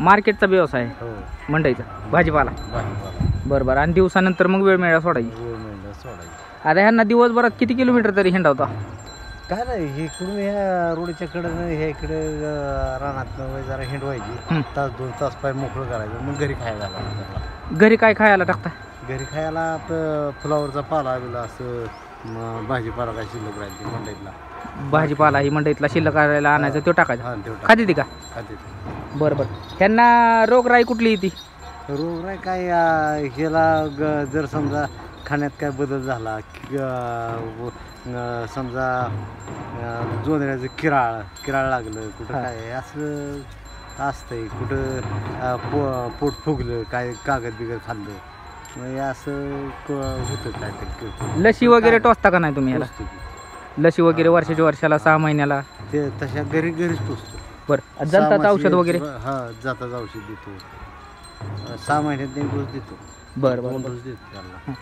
मार्केटचा व्यवसाय आहे हो मंडईचा भाजीपाला बरं बरं आणि दिवसानंतर मग वेळ मिळाला सोडायची सोडायची आता ह्यांना दिवसभरात किती किलोमीटर तरी हिंडावता काय नाही इकडून ह्या रोडच्या कडं ह्या इकडे रानातनं जरा हिंडवायची तास 2 तास पाय मोकळं करायचं मग घरी खायला घालायचं घरी काय खायला टाकता घरी खायला फुलावरचा पाला बिला असं भाजीपाला काय शिल्लक राहायची मंडईतला भाजीपाला ही मंडईतला शिल्लक करायला आणायचं तो टाकायचा खाते ती का खाते बरं बरं ह्यांना रोगराई कुठली येते रोग नाही काय ह्याला जर समजा खाण्यात काय बदल झाला समजा जोंधळ्याचं किराळ लागलं कुठं काय असं असतंय कुठं पोट फुगलं काय कागद बिगद खाल्लं मग असं होतं काय लसी वगैरे टोचता का नाही तुम्ही ह्याला लसी वगैरे वर्षाला 6 महिन्याला ते तशा घरीच टोचतो बरं जनताचं औषध वगैरे जाताच औषध देतो 6 महिन्यात 1 डोस देतो बरं बरं 2 डोस देतो त्याला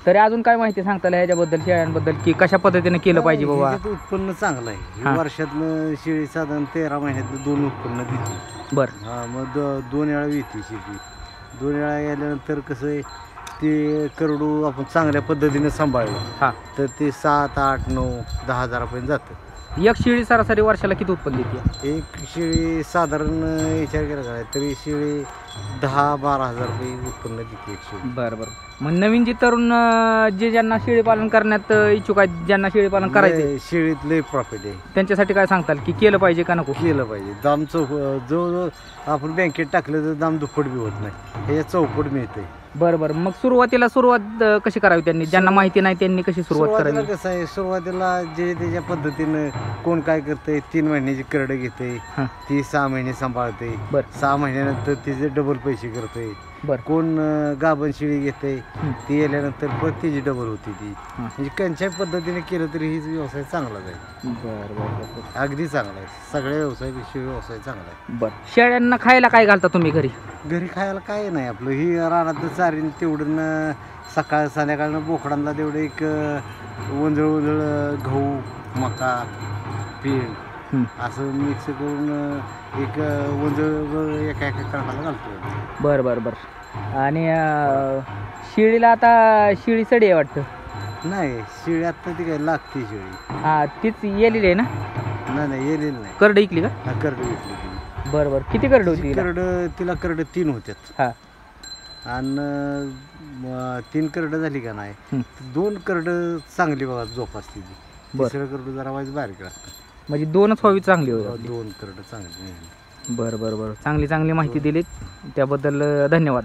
तरी अजून काय माहिती सांगता ह्याच्याबद्दल शेळ्यांबद्दल की कशा पद्धतीने केलं पाहिजे बाबा उत्पन्न चांगलं आहे वर्षातनं शेळी साधारण 13 महिन्यातनं 2 उत्पन्न देते बरं मग 2 वेळा येते शेती 2 वेळा याल्यानंतर कसं आहे ते करडू आपण चांगल्या पद्धतीने सांभाळलं तर ते 7, 8, 9, 10 हजारापर्यंत जातं एक शेळी सरासरी वर्षाला किती उत्पन्न देते एक शेळी साधारण विचार केला काय तरी शेळी 10-12 हजार रुपये उत्पन्न देते एक शेळी बरं बरं मग नवीन जे तरुण जे ज्यांना शेळी पालन करण्यात इच्छुक आहेत ज्यांना शेळी पालन करायचं शेळीत लय प्रॉफिट आहे त्यांच्यासाठी काय सांगताल की केलं पाहिजे का नको केलं पाहिजे दाम जवळजवळ आपण बँकेत टाकलं तर दाम दुप्पट बी होत नाही हे चौपट मिळते बरं बरं मग सुरुवात कशी करावी त्यांनी ज्यांना माहिती नाही त्यांनी कशी सुरुवात करावी कसं आहे सुरुवातीला जे त्याच्या पद्धतीनं कोण काय करतंय 3 महिन्याची करड घेते ती 6 महिने सांभाळते 6 महिन्यानंतर तिचे डबल पैसे करते कोण गाभण शेळी घेते ती गेल्यानंतर परत तिची डबल होती ती म्हणजे कोणत्याही पद्धतीने केलं तरी ही व्यवसाय चांगलाच आहे बरं अगदी चांगला आहे सगळ्या व्यवसायापेक्षा व्यवसाय चांगला आहे बरं शेळ्यांना खायला काय घालता तुम्ही घरी खायला काय नाही आपलं ही रानात चारीन तेवढं सकाळ संध्याकाळनं बोकडांना तेवढं एक वंजळ गहू मका पीठ असं मिक्स करून एक वंजळ एका करडाला घालतो बरं बरं बरं आणि शेळीला आता शेळी सडी आहे वाटतं नाही शेळी आता ती काय लागते शेळी तीच येलेली आहे ना नाही येलेली नाही करड इकली का करड विकली ती बरं बरं किती करड होती तिला करड 3 होत्यात आणि 3 करड झाली का नाही 2 करड चांगली बघा जोपासली ती 3रं करड जरा वाईज बारीक लागतं म्हणजे 2च व्हावी चांगली होती 2 करड चांगली बरं बरं बरं चांगली माहिती दिलीत त्याबद्दल धन्यवाद